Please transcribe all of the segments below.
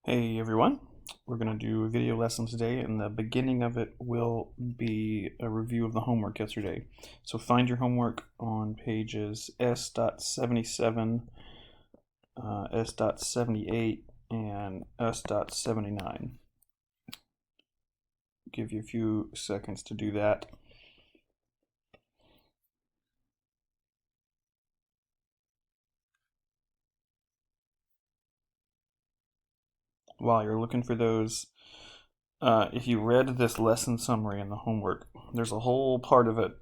Hey everyone, we're going to do a video lesson today, and the beginning of it will be a review of the homework yesterday. So find your homework on pages S.77, S.78, and S.79. Give you a few seconds to do that. While you're looking for those, if you read this lesson summary in the homework, there's a whole part of it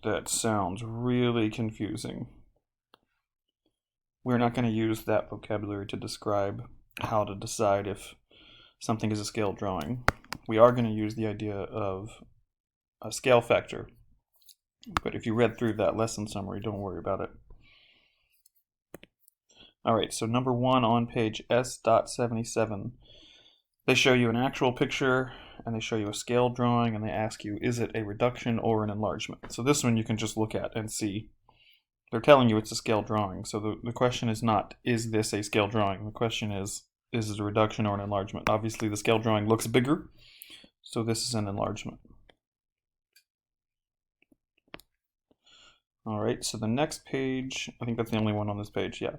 that sounds really confusing. We're not going to use that vocabulary to describe how to decide if something is a scale drawing. We are going to use the idea of a scale factor, but if you read through that lesson summary, don't worry about it. Alright, so number 1 on page S.77, they show you an actual picture, and they show you a scale drawing, and they ask you, is it a reduction or an enlargement? So this one you can just look at and see. They're telling you it's a scale drawing, so the question is not, is this a scale drawing? The question is it a reduction or an enlargement? Obviously the scale drawing looks bigger, so this is an enlargement. Alright, so the next page, I think that's the only one on this page, yeah.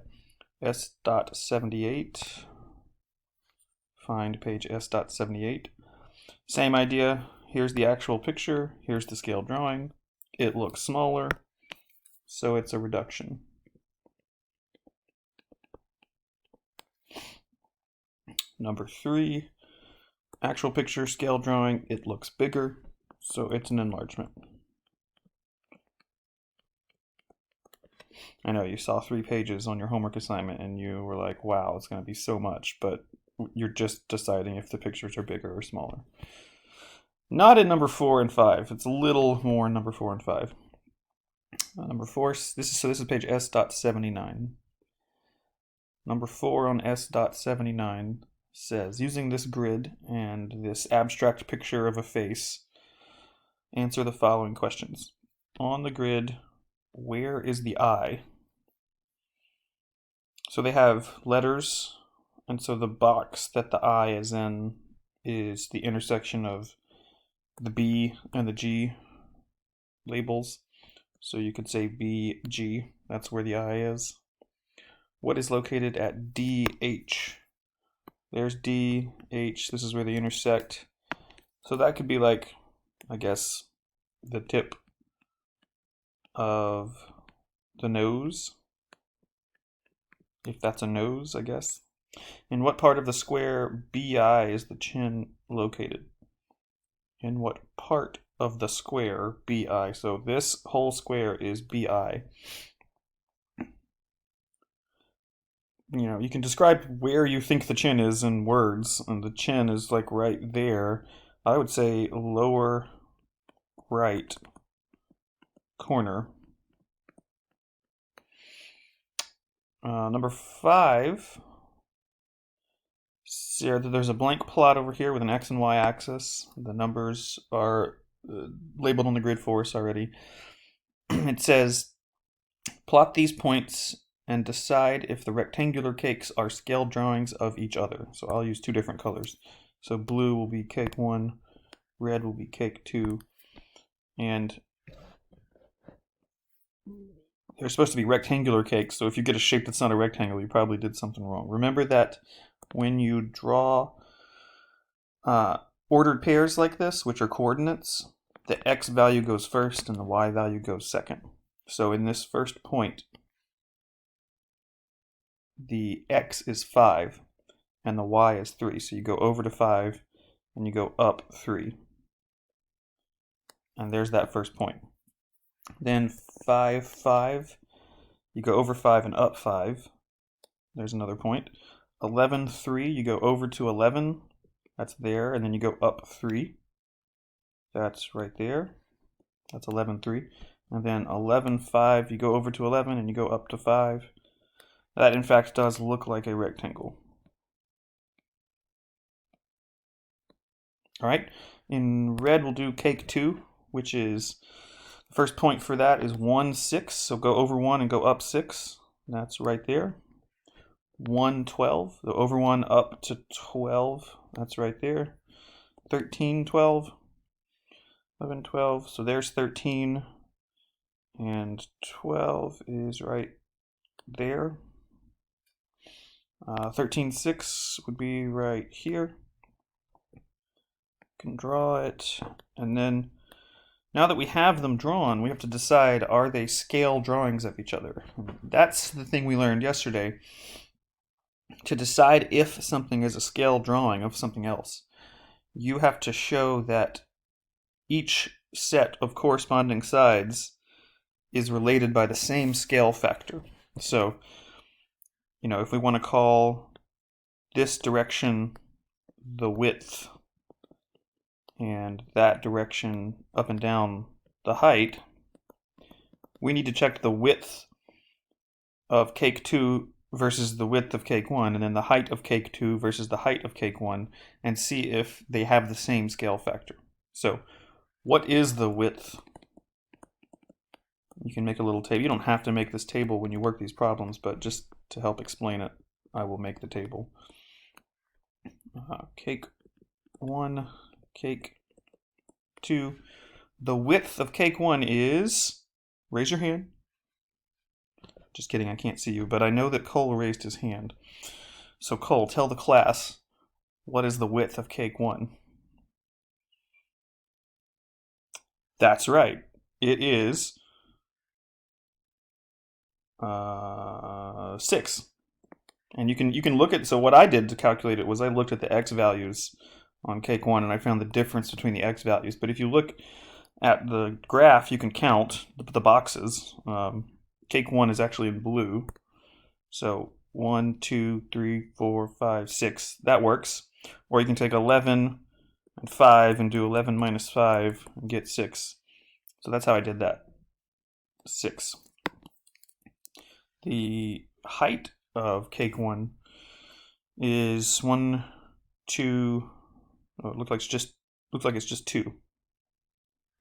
S.78, find page S.78. Same idea, here's the actual picture, here's the scale drawing. It looks smaller, so it's a reduction. Number 3, actual picture, scale drawing, it looks bigger, so it's an enlargement. I know you saw 3 pages on your homework assignment and you were like, wow, it's going to be so much, but you're just deciding if the pictures are bigger or smaller. Not in number 4 and 5. It's a little more in number 4 and 5. Number 4, this is page S.79. Number 4 on S.79 says, using this grid and this abstract picture of a face, answer the following questions. On the grid, where is the eye? So they have letters, and so the box that the eye is in is the intersection of the B and the G labels. So you could say BG, that's where the eye is. What is located at DH? There's DH, this is where they intersect. So that could be like, I guess, the tip of the nose, if that's a nose, I guess. In what part of the square BI is the chin located? In what part of the square BI? So this whole square is BI. You know, you can describe where you think the chin is in words, and the chin is like right there. I would say lower right corner. Number 5, there's a blank plot over here with an X and Y axis. The numbers are labeled on the grid for us already. It says, plot these points and decide if the rectangular cakes are scale drawings of each other. So I'll use 2 different colors. So blue will be cake 1, red will be cake 2, and they're supposed to be rectangular cakes, so if you get a shape that's not a rectangle, you probably did something wrong. Remember that when you draw ordered pairs like this, which are coordinates, the x value goes first and the y value goes second. So in this first point, the x is 5 and the y is 3. So you go over to 5 and you go up 3. And there's that first point. Then 5, 5, you go over 5 and up 5. There's another point. 11, 3, you go over to 11. That's there, and then you go up 3. That's right there. That's 11, 3. And then 11, 5, you go over to 11 and you go up to 5. That in fact does look like a rectangle. Alright, in red we'll do cake 2, which is, the first point for that is 1, 6, so go over 1 and go up 6. That's right there. 112, the over 1 up to 12, that's right there. 13, 12, 11, 12, so there's 13, and 12 is right there. 13, 6 would be right here. Can draw it, and then now that we have them drawn, we have to decide, are they scale drawings of each other? That's the thing we learned yesterday. To decide if something is a scale drawing of something else, you have to show that each set of corresponding sides is related by the same scale factor. So, if we want to call this direction the width and that direction up and down the height, we need to check the width of cake 2 versus the width of cake 1, and then the height of cake 2 versus the height of cake 1, and see if they have the same scale factor. So, what is the width? You can make a little table. You don't have to make this table when you work these problems, but just to help explain it, I will make the table. Cake 1, cake 2. The width of cake 1 is, raise your hand. Just kidding, I can't see you, but I know that Cole raised his hand. So Cole, tell the class, what is the width of cake 1? That's right. It is 6. And you can look at, so what I did to calculate it was I looked at the x values on cake 1 and I found the difference between the x values. But if you look at the graph, you can count the boxes. Cake 1 is actually in blue. So 1, 2, 3, 4, 5, 6. That works. Or you can take 11 and 5 and do 11 minus 5 and get 6. So that's how I did that. 6. The height of cake 1 is 1, 2. Oh, it looks like it's just 2.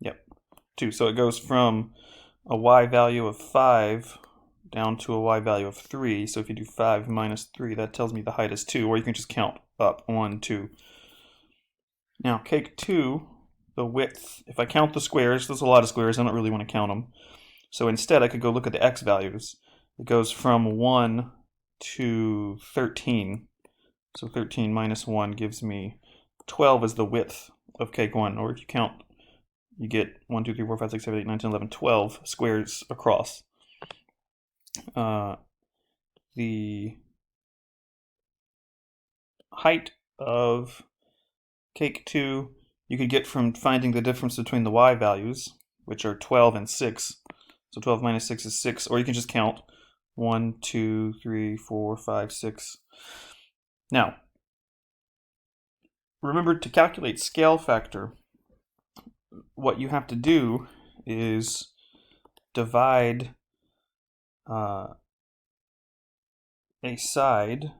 Yep, 2. So it goes from a y value of 5 down to a y value of 3. So if you do 5 minus 3, that tells me the height is 2. Or you can just count up 1, 2. Now cake 2, the width. If I count the squares, there's a lot of squares. I don't really want to count them. So instead, I could go look at the x values. It goes from 1 to 13. So 13 minus 1 gives me 12 as the width of cake 1. Or if you count, you get 1, 2, 3, 4, 5, 6, 7, 8, 9, 10, 11, 12 squares across. The height of cake 2 you could get from finding the difference between the y values, which are 12 and 6. So 12 minus 6 is 6. Or you can just count 1, 2, 3, 4, 5, 6. Now, remember to calculate scale factor, what you have to do is divide a side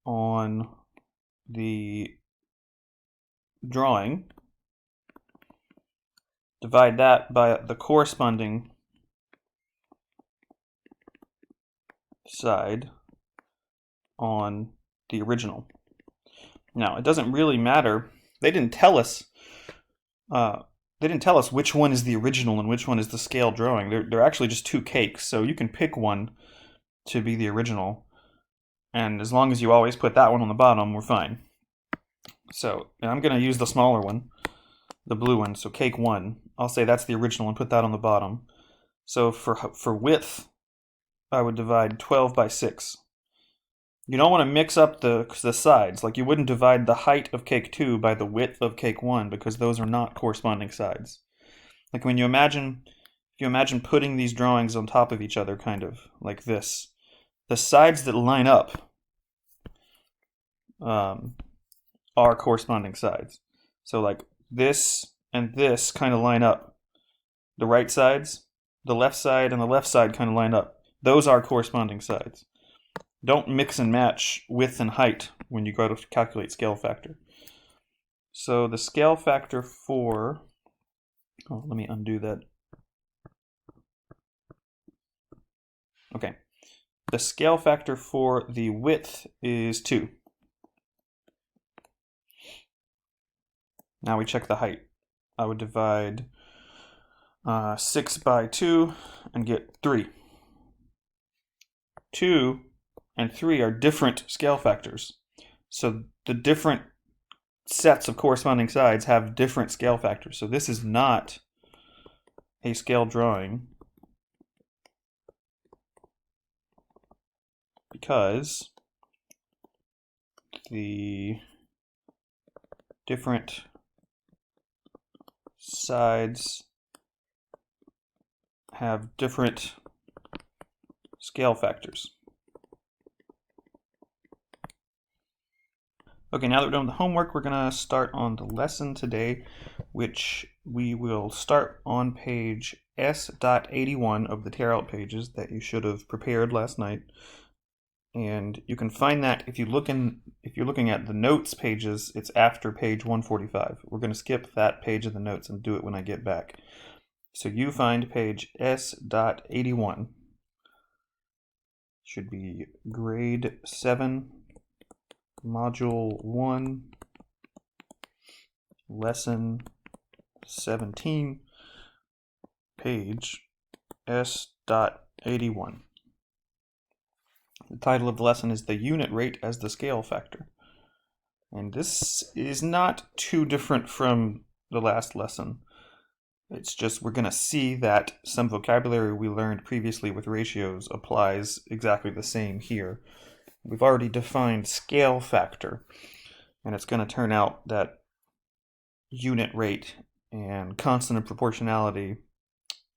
on the drawing, divide that by the corresponding side on the original. Now, it doesn't really matter. They didn't tell us which one is the original and which one is the scale drawing. They're actually just two cakes, so you can pick one to be the original. And as long as you always put that one on the bottom, we're fine. So I'm going to use the smaller one, the blue one, so cake 1. I'll say that's the original and put that on the bottom. So for width, I would divide 12 by 6. You don't want to mix up the sides. Like you wouldn't divide the height of cake 2 by the width of cake 1 because those are not corresponding sides. Like when you imagine putting these drawings on top of each other, kind of like this, the sides that line up are corresponding sides. So like this and this kind of line up. The right sides, the left side and the left side kind of line up. Those are corresponding sides. Don't mix and match width and height when you go to calculate scale factor. So the scale factor for, let me undo that. Okay. the scale factor for the width is 2. Now we check the height. I would divide 6 by 2 and get 3. 2 and 3 are different scale factors. So the different sets of corresponding sides have different scale factors. So this is not a scale drawing because the different sides have different scale factors. Okay, now that we're done with the homework, we're going to start on the lesson today, which we will start on page S.81 of the tear out pages that you should have prepared last night. And you can find that if you're looking at the notes pages, it's after page 145. We're going to skip that page of the notes and do it when I get back. So you find page S.81. Should be grade 7, module 1, lesson 17, page S.81. The title of the lesson is The Unit Rate as the Scale Factor. And this is not too different from the last lesson. It's just we're going to see that some vocabulary we learned previously with ratios applies exactly the same here. We've already defined scale factor, and it's going to turn out that unit rate and constant of proportionality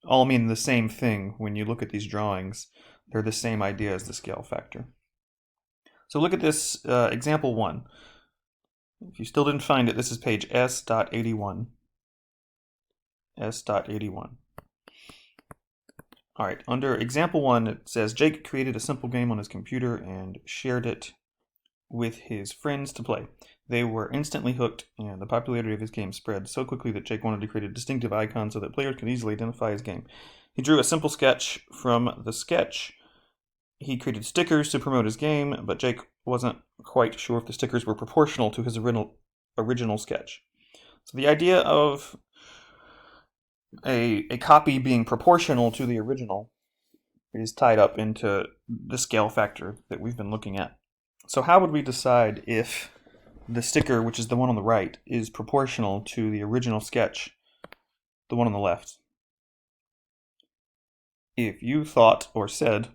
all mean the same thing when you look at these drawings. They're the same idea as the scale factor. So look at this example 1. If you still didn't find it, this is page S.81. S.81. All right, under example 1, it says Jake created a simple game on his computer and shared it with his friends to play. They were instantly hooked, and the popularity of his game spread so quickly that Jake wanted to create a distinctive icon so that players could easily identify his game. He drew a simple sketch. From the sketch, he created stickers to promote his game, but Jake wasn't quite sure if the stickers were proportional to his original sketch. So the idea of a copy being proportional to the original is tied up into the scale factor that we've been looking at. So how would we decide if the sticker, which is the one on the right, is proportional to the original sketch, the one on the left? If you thought or said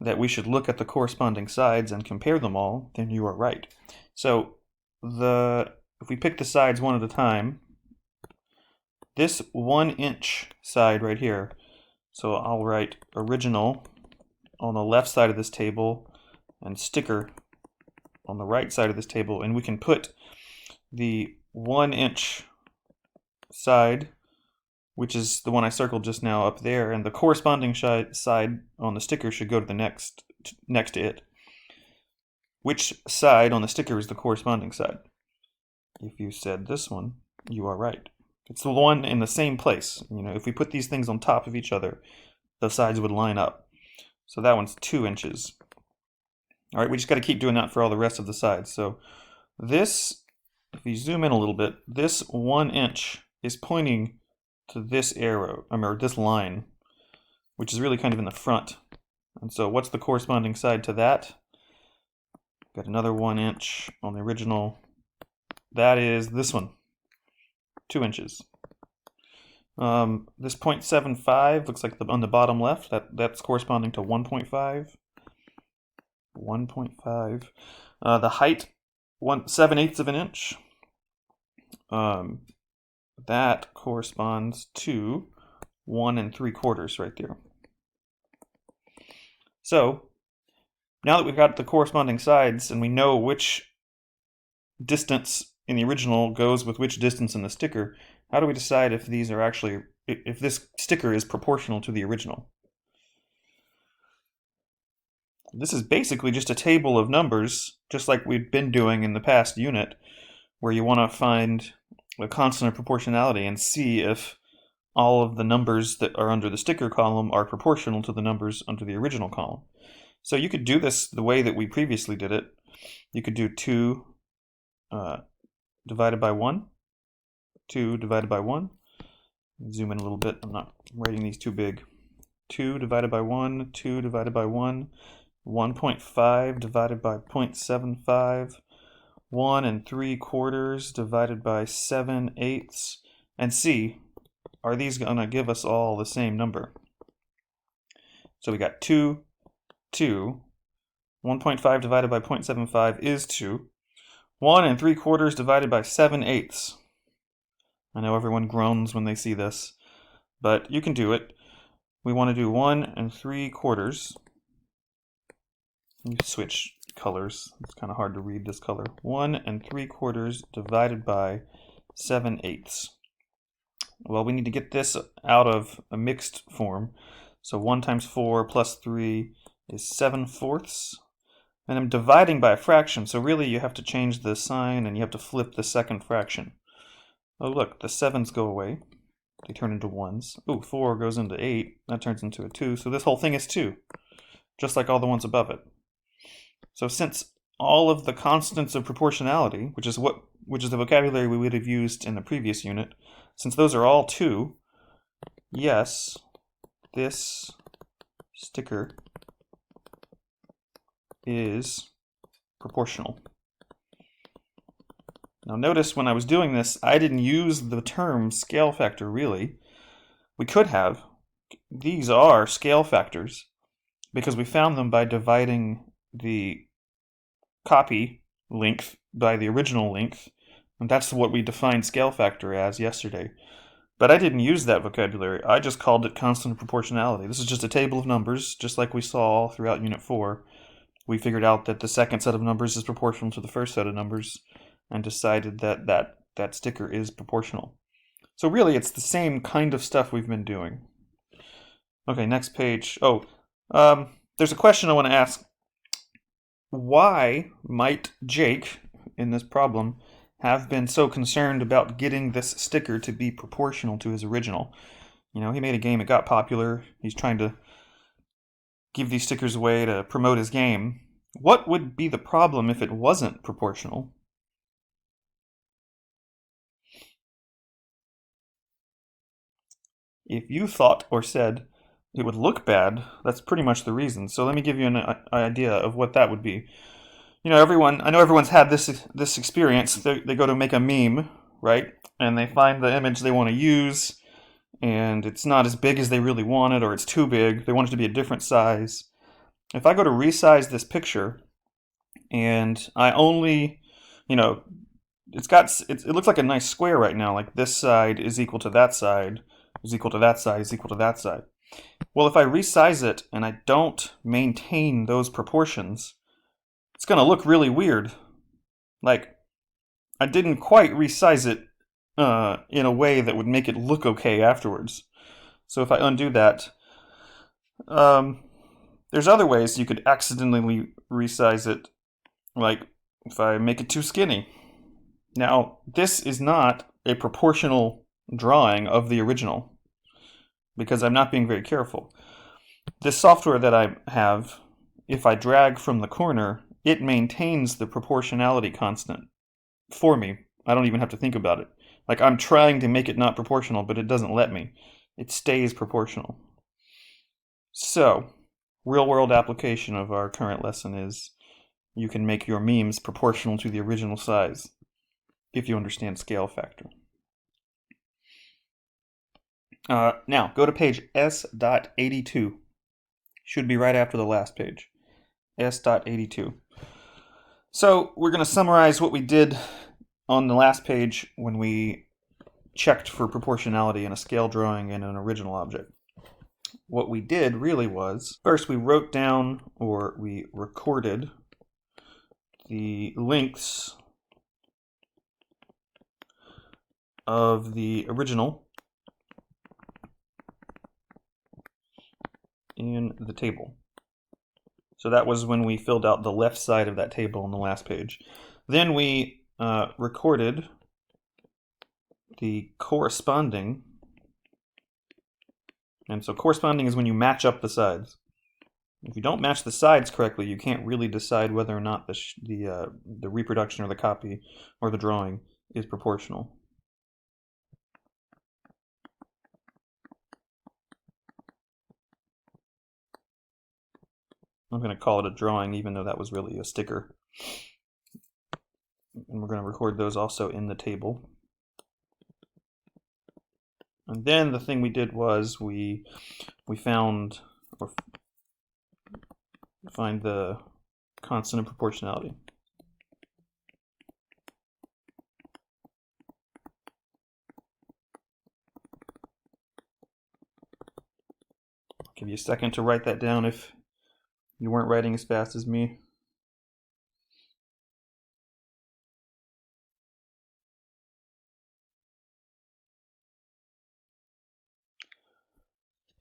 that we should look at the corresponding sides and compare them all, then you are right. So if we pick the sides one at a time, this 1-inch side right here, so I'll write original on the left side of this table and sticker on the right side of this table, and we can put the 1-inch side, which is the one I circled just now, up there, and the corresponding side on the sticker should go to the next to it. Which side on the sticker is the corresponding side? If you said this one, you are right. It's the one in the same place. If we put these things on top of each other, the sides would line up. So that one's 2 inches. All right, we just got to keep doing that for all the rest of the sides. So this, if you zoom in a little bit, this 1 inch is pointing to this arrow, or this line, which is really kind of in the front. And so what's the corresponding side to that? Got another 1 inch on the original. That is this one, 2 inches. This 0.75 looks like on the bottom left. That's corresponding to 1.5. 1.5. The height, 7/8 of an inch. That corresponds to 1 3/4 right there. So now that we've got the corresponding sides and we know which distance in the original goes with which distance in the sticker, how do we decide if if this sticker is proportional to the original? This is basically just a table of numbers, just like we've been doing in the past unit, where you want to find a constant of proportionality and see if all of the numbers that are under the sticker column are proportional to the numbers under the original column. So you could do this the way that we previously did it. You could do 2 divided by 1, 2 divided by 1. Zoom in a little bit, I'm not writing these too big. 2 divided by 1, 2 divided by 1, 1.5 divided by 0.75, 1 3/4 divided by 7/8, and see, are these going to give us all the same number? So we got 2, 2, 1.5 divided by 0.75 is 2, 1 3/4 divided by 7/8. I know everyone groans when they see this, but you can do it. We want to do 1 3/4. You switch colors. It's kind of hard to read this color. 1 3/4 divided by 7/8. Well, we need to get this out of a mixed form. So 1 times 4 plus 3 is 7/4. And I'm dividing by a fraction, so really you have to change the sign and you have to flip the second fraction. Oh look, the 7's go away. They turn into 1s. Oh, 4 goes into 8. That turns into a 2. So this whole thing is 2, just like all the ones above it. So since all of the constants of proportionality, which is the vocabulary we would have used in the previous unit, since those are all 2, yes, this sticker is proportional. Now notice when I was doing this, I didn't use the term scale factor really. We could have. These are scale factors because we found them by dividing the copy length by the original length, and that's what we defined scale factor as yesterday. But I didn't use that vocabulary. I just called it constant proportionality. This is just a table of numbers, just like we saw throughout Unit 4. We figured out that the second set of numbers is proportional to the first set of numbers and decided that that sticker is proportional. So really, it's the same kind of stuff we've been doing. Okay, next page. There's a question I want to ask. Why might Jake, in this problem, have been so concerned about getting this sticker to be proportional to his original? You know, he made a game, it got popular, he's trying to give these stickers away to promote his game. What would be the problem if it wasn't proportional? If you thought or said it would look bad, that's pretty much the reason. So let me give you an idea of what that would be. You know, I know everyone's had this experience. They go to make a meme, right? And they find the image they want to use, and it's not as big as they really want it, or it's too big. They want it to be a different size. If I go to resize this picture, and I only, you know, it looks like a nice square right now. Like this side is equal to that side, is equal to that side, is equal to that side. Well, if I resize it and I don't maintain those proportions, it's going to look really weird. Like, I didn't quite resize it in a way that would make it look okay afterwards. So if I undo that, there's other ways you could accidentally resize it, like if I make it too skinny. Now, this is not a proportional drawing of the original, because I'm not being very careful. This software that I have, if I drag from the corner, it maintains the proportionality constant for me. I don't even have to think about it. Like, I'm trying to make it not proportional, but it doesn't let me. It stays proportional. So, real-world application of our current lesson is you can make your memes proportional to the original size if you understand scale factor. Now, go to page S.82. Should be right after the last page. S.82. So, we're going to summarize what we did on the last page when we checked for proportionality in a scale drawing and an original object. What we did really was, first we wrote down, or we recorded, the lengths of the original in the table. So that was when we filled out the left side of that table on the last page. Then we recorded the corresponding, and so corresponding is when you match up the sides. If you don't match the sides correctly, you can't really decide whether or not the reproduction or the copy or the drawing is proportional. I'm going to call it a drawing even though that was really a sticker. And we're going to record those also in the table. And then the thing we did was we found or find the constant of proportionality. I'll give you a second to write that down if you weren't writing as fast as me.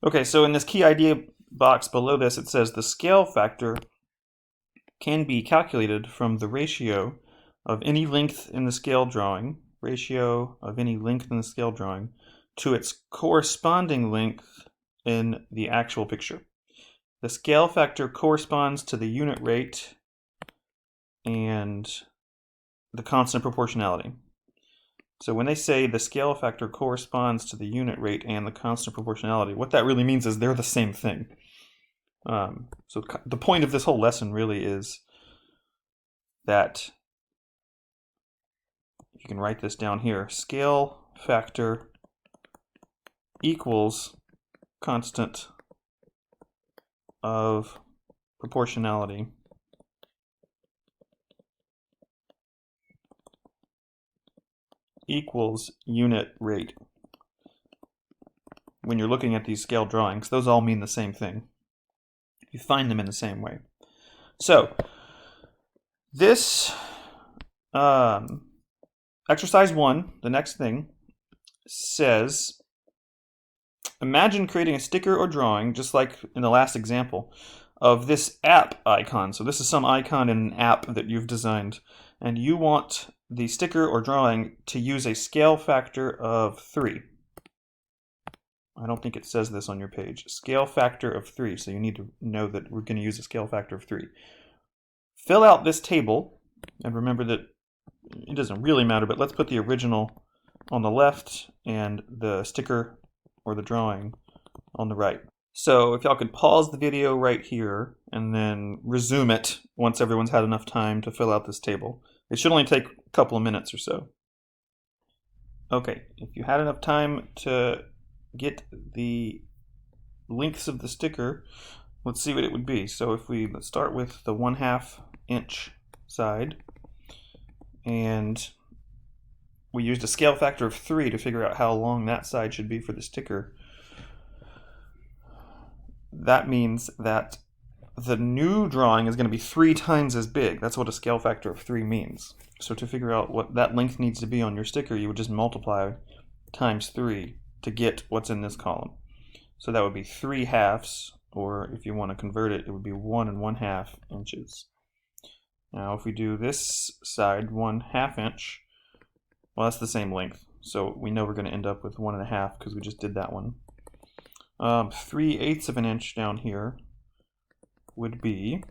Okay, so in this key idea box below this, it says the scale factor can be calculated from the ratio of any length in the scale drawing, to its corresponding length in the actual picture. The scale factor corresponds to the unit rate and the constant proportionality. So when they say the scale factor corresponds to the unit rate and the constant proportionality, what that really means is they're the same thing. So the point of this whole lesson really is that you can write this down here. Scale factor equals constant of proportionality equals unit rate. When you're looking at these scale drawings, those all mean the same thing. You find them in the same way. So this exercise 1, the next thing, says imagine creating a sticker or drawing, just like in the last example, of this app icon. So this is some icon in an app that you've designed, and you want the sticker or drawing to use a scale factor of 3. I don't think it says this on your page. Scale factor of 3, so you need to know that we're going to use a scale factor of 3. Fill out this table, and remember that it doesn't really matter, but let's put the original on the left and the sticker or the drawing on the right. So if y'all could pause the video right here and then resume it once everyone's had enough time to fill out this table. It should only take a couple of minutes or so. Okay, if you had enough time to get the lengths of the sticker, let's see what it would be. So if let's start with the 1/2 inch side, and we used a scale factor of 3 to figure out how long that side should be for the sticker. That means that the new drawing is going to be 3 times as big. That's what a scale factor of 3 means. So to figure out what that length needs to be on your sticker, you would just multiply times 3 to get what's in this column. So that would be 3/2, or if you want to convert it, it would be 1 1/2 inches. Now if we do this side, 1/2 inch, well, that's the same length. So we know we're going to end up with 1 1/2 because we just did that one. 3/8 of an inch down here would be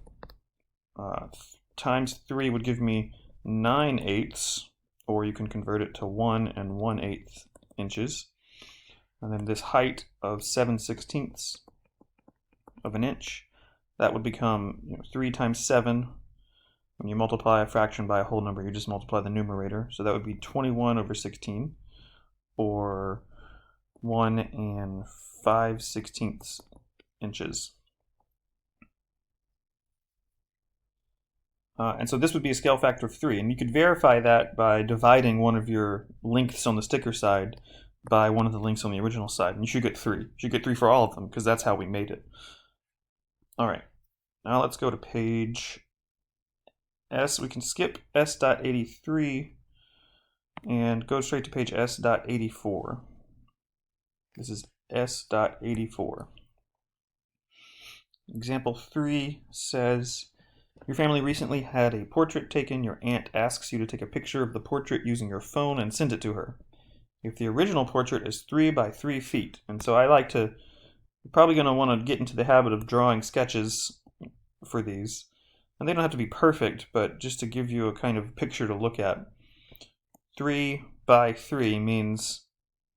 times 3 would give me 9/8, or you can convert it to 1 1/8 inches. And then this height of 7/16 of an inch, that would become 3 times 7. When you multiply a fraction by a whole number, you just multiply the numerator. So that would be 21/16, or 1 5/16 inches. And so this would be a scale factor of 3. And you could verify that by dividing one of your lengths on the sticker side by one of the lengths on the original side. And you should get 3. You should get 3 for all of them, because that's how we made it. All right. Now let's go to page S. We can skip S.83 and go straight to page S.84. This is S.84. Example 3 says, your family recently had a portrait taken. Your aunt asks you to take a picture of the portrait using your phone and send it to her. If the original portrait is 3 by 3 feet, and so you're probably going to want to get into the habit of drawing sketches for these. And they don't have to be perfect, but just to give you a kind of picture to look at. 3 by 3 means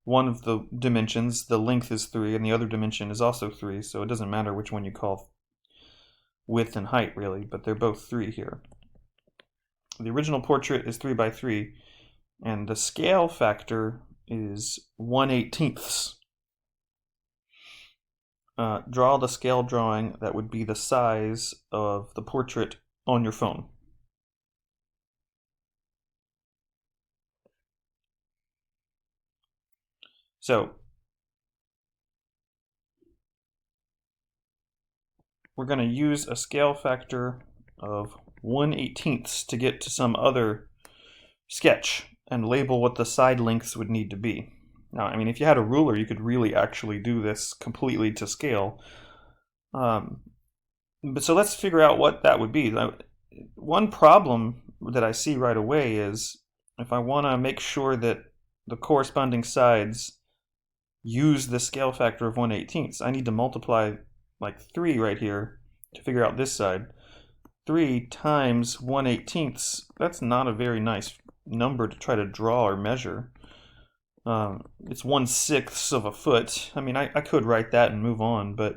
one of the dimensions, the length is 3, and the other dimension is also 3, so it doesn't matter which one you call width and height, really, but they're both 3 here. The original portrait is 3 by 3, and the scale factor is 1/18. Draw the scale drawing that would be the size of the portrait on your phone. So we're going to use a scale factor of 1/18 to get to some other sketch and label what the side lengths would need to be. Now, I mean, if you had a ruler, you could really actually do this completely to scale. But so let's figure out what that would be. One problem that I see right away is if I want to make sure that the corresponding sides use the scale factor of 1/18, I need to multiply like 3 right here to figure out this side. 3 times 1/18, that's not a very nice number to try to draw or measure. It's 1/6 of a foot. I mean, I could write that and move on, but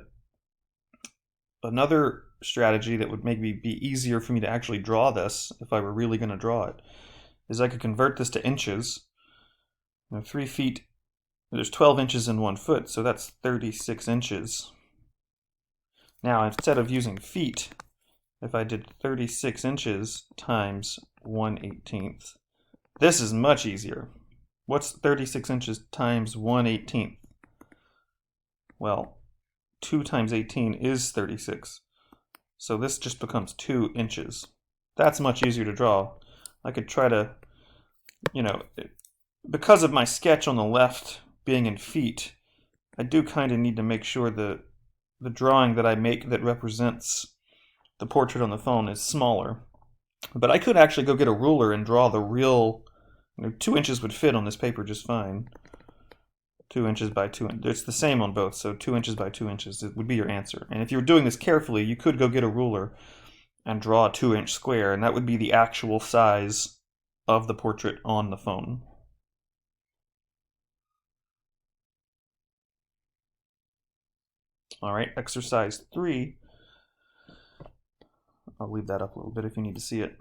another strategy that would maybe be easier for me to actually draw this, if I were really going to draw it, is I could convert this to inches. 3 feet, there's 12 inches in 1 foot, so that's 36 inches. Now, instead of using feet, if I did 36 inches times 1/18, this is much easier. What's 36 inches times 1/18? Well, 2 times 18 is 36. So this just becomes 2 inches. That's much easier to draw. I could try to, because of my sketch on the left being in feet, I do kind of need to make sure the drawing that I make that represents the portrait on the phone is smaller. But I could actually go get a ruler and draw the real, 2 inches would fit on this paper just fine. 2 inches by 2 inches. It's the same on both, so 2 inches by 2 inches it would be your answer. And if you were doing this carefully, you could go get a ruler and draw a 2-inch square, and that would be the actual size of the portrait on the phone. All right, exercise 3. I'll leave that up a little bit if you need to see it.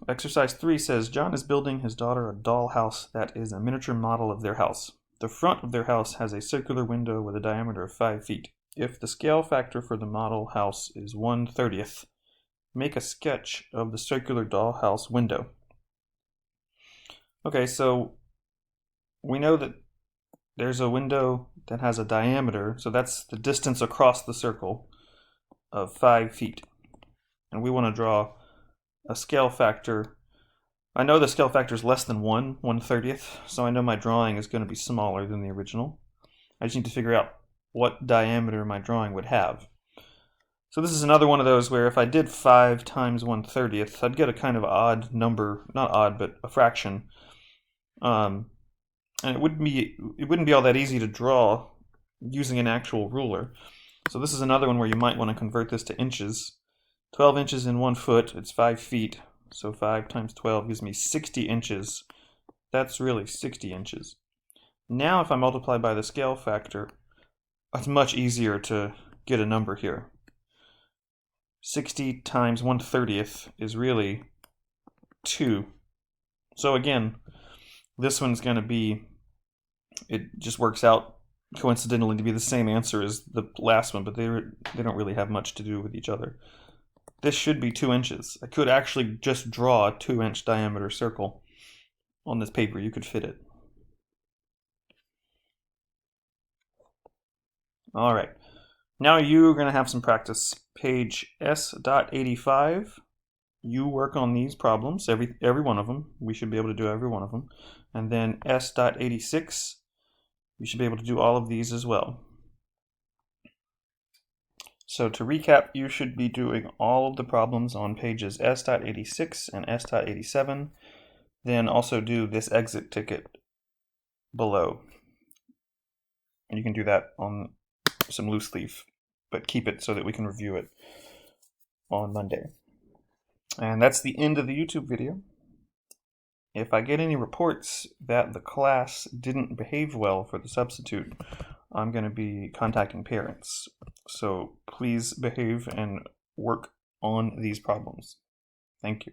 Exercise 3 says, John is building his daughter a doll house that is a miniature model of their house. The front of their house has a circular window with a diameter of 5 feet. If the scale factor for the model house is 1/30, make a sketch of the circular dollhouse window. Okay, so we know that there's a window that has a diameter, so that's the distance across the circle of 5 feet. And we want to draw a scale factor. I know the scale factor is less than 1/30, so I know my drawing is going to be smaller than the original. I just need to figure out what diameter my drawing would have. So this is another one of those where if I did 5 times 1/30, I'd get a kind of odd number, not odd, but a fraction. And it wouldn't be all that easy to draw using an actual ruler. So this is another one where you might want to convert this to inches. 12 inches in 1 foot, it's 5 feet. So 5 times 12 gives me 60 inches. That's really 60 inches. Now if I multiply by the scale factor, it's much easier to get a number here. 60 times 1/30 is really 2. So again, this one's going to be, it just works out coincidentally to be the same answer as the last one, but they don't really have much to do with each other. This should be 2 inches. I could actually just draw a 2-inch diameter circle on this paper. You could fit it. All right. Now you're going to have some practice. Page S.85. You work on these problems, every one of them. We should be able to do every one of them. And then S.86. You should be able to do all of these as well. So to recap, you should be doing all of the problems on pages S.86 and S.87. Then also do this exit ticket below. And you can do that on some loose leaf, but keep it so that we can review it on Monday. And that's the end of the YouTube video. If I get any reports that the class didn't behave well for the substitute, I'm going to be contacting parents. So please behave and work on these problems. Thank you.